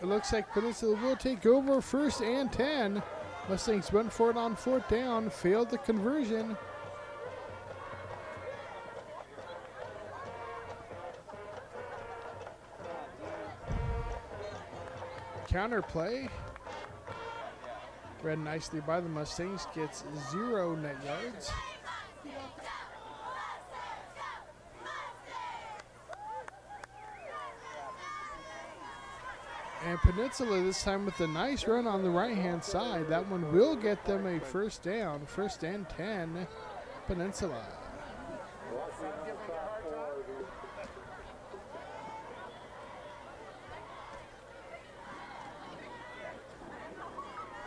Speaker 1: It looks like Peninsula will take over. 1st and 10. Mustangs went for it on 4th down. Failed the conversion. Counter play. Read nicely by the Mustangs. Gets 0 net yards. And Peninsula this time with a nice run on the right-hand side. That one will get them a 1st down. 1st and 10, Peninsula.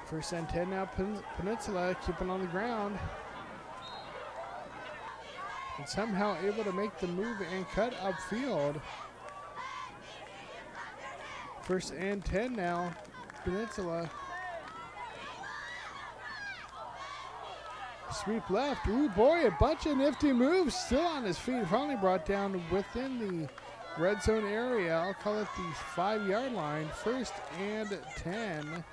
Speaker 1: First and 10 now, Peninsula keeping on the ground. And somehow able to make the move and cut upfield. 1st and 10 now, Peninsula. Sweep left. Ooh, boy, a bunch of nifty moves. Still on his feet. Finally brought down within the red zone area. I'll call it the 5-yard line. 1st and 10.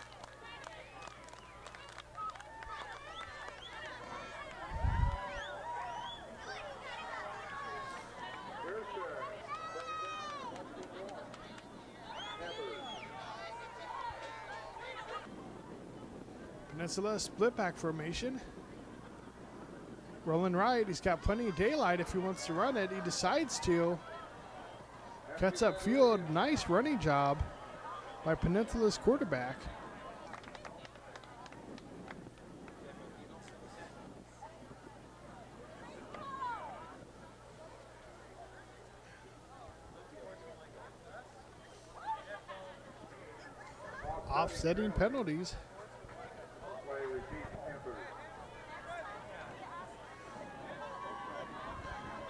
Speaker 1: Peninsula split back formation. Rolling right. He's got plenty of daylight if he wants to run it. He decides to. Cuts up field. Nice running job by Peninsula's quarterback. Offsetting penalties.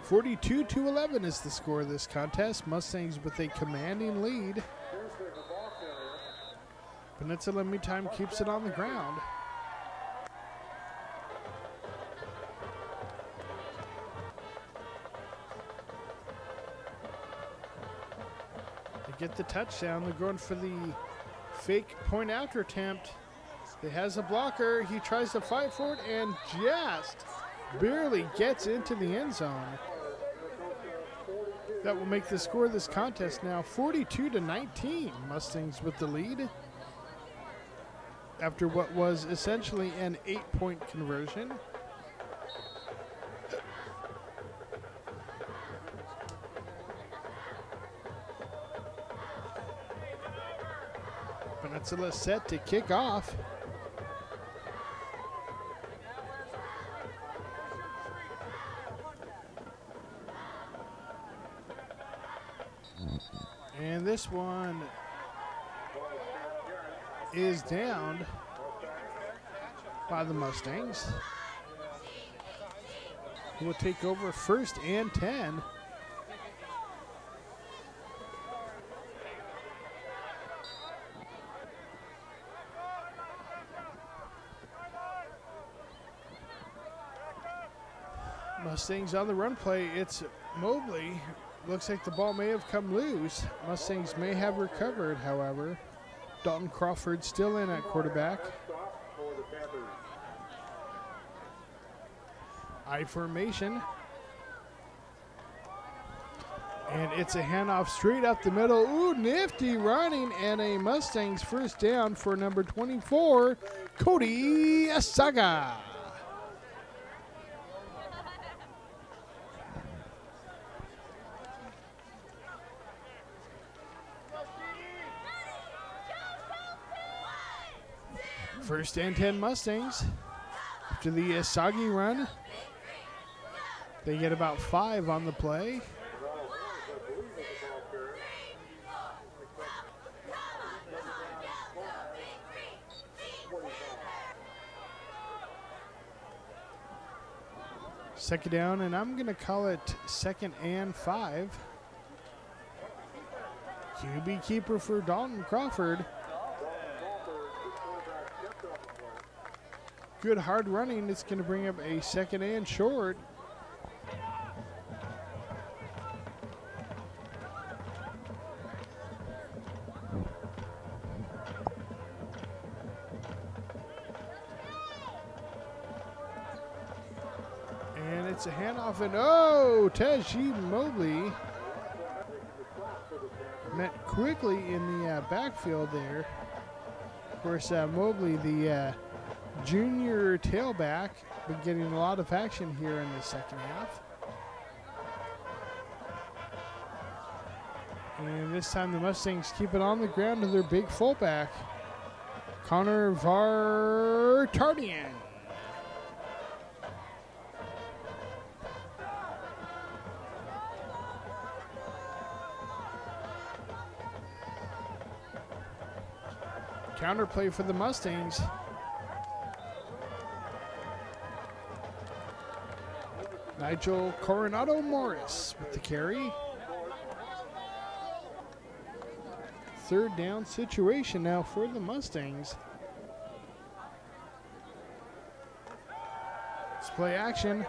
Speaker 1: 42-11 is the score of this contest. Mustangs with a commanding lead. Peninsula, meantime, keeps it on the ground. They get the touchdown. They're going for the fake point after attempt. It has a blocker. He tries to fight for it and just barely gets into the end zone. That will make the score of this contest now 42-19. Mustangs with the lead after what was essentially an 8-point conversion. Peninsula set to kick off. And this one is downed by the Mustangs, who will take over 1st and 10. Mustangs on the run play. It's Mobley. Looks like the ball may have come loose. Mustangs may have recovered, however. Dalton Crawford still in at quarterback. I formation. And it's a handoff straight up the middle. Ooh, nifty running, and a Mustangs first down for number 24, Cody Asaga. First and 10 Mustangs. After the Asagi run, they get about 5 on the play. Second down, and I'm going to call it 2nd and 5. QB keeper for Dalton Crawford. Good hard running. It's going to bring up a 2nd and short. And it's a handoff, and oh, Tajee Mobley met quickly in the backfield there. Of course, Mobley, the junior tailback, been getting a lot of action here in the second half. And this time the Mustangs keep it on the ground to their big fullback, Connor Vartardian. Counter play for the Mustangs. Nigel Coronado Morris with the carry. Third down situation now for the Mustangs. Let's play action.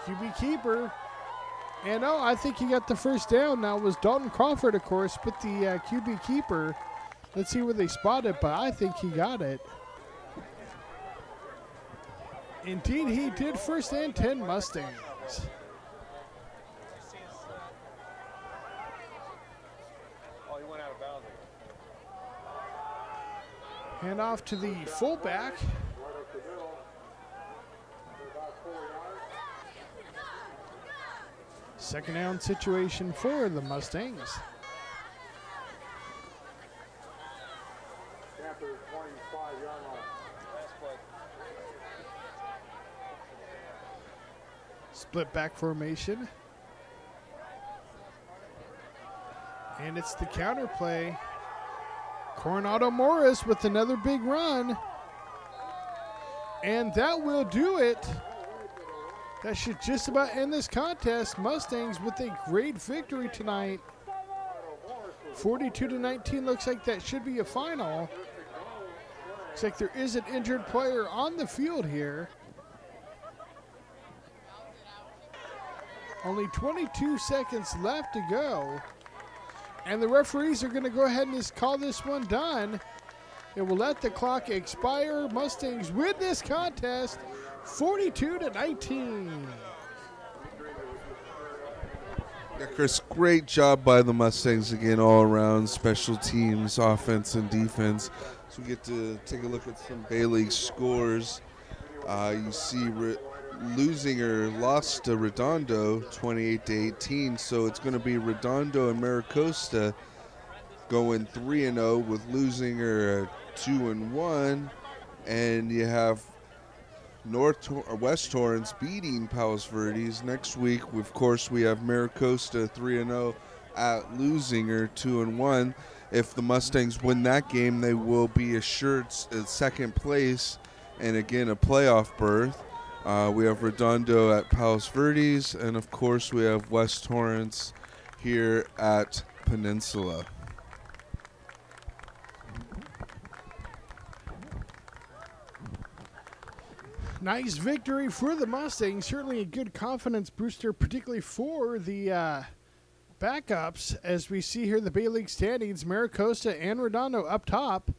Speaker 1: QB keeper. And oh, I think he got the first down. Now it was Dalton Crawford, of course, but the QB keeper. Let's see where they spot it, but I think he got it. Indeed, he did. 1st and 10 Mustangs. Hand off to the fullback.
Speaker 3: Right up the middle. About 4 yards.
Speaker 1: Second down situation for the Mustangs.
Speaker 3: Panthers 25-yard line.
Speaker 1: Split back formation. And it's the counter play. Coronado Morris with another big run. And that will do it. That should just about end this contest. Mustangs with a great victory tonight. 42-19 looks like that should be a final. Looks like there is an injured player on the field here. Only 22 seconds left to go. And the referees are going to go ahead and just call this one done. It will let the clock expire. Mustangs win this contest 42-19.
Speaker 2: Yeah, Chris, great job by the Mustangs again, all around, special teams, offense, and defense. So we get to take a look at some Bay League scores. You see Lusinger lost to Redondo 28-18, so it's going to be Redondo and Maricosta going 3-0 with Lusinger 2-1, and you have West Torrance beating Palos Verdes. Next week, of course, we have Maricosta 3-0 at Lusinger 2-1. If the Mustangs win that game, they will be assured second place and again a playoff berth. We have Redondo at Palos Verdes, and of course we have West Torrance here at Peninsula.
Speaker 1: Nice victory for the Mustangs. Certainly a good confidence booster, particularly for the backups. As we see here, the Bay League standings, Maricosta and Redondo up top.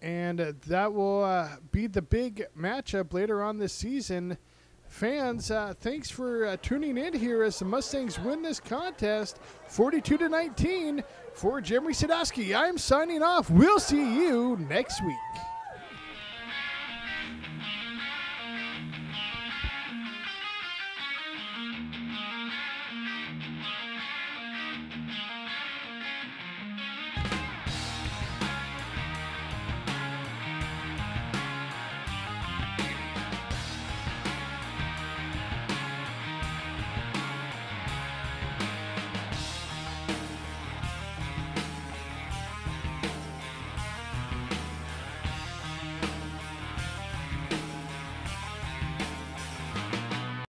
Speaker 1: And that will be the big matchup later on this season. Fans, thanks for tuning in here as the Mustangs win this contest 42-19. For Jeremy Sadowski, I'm signing off. We'll see you next week.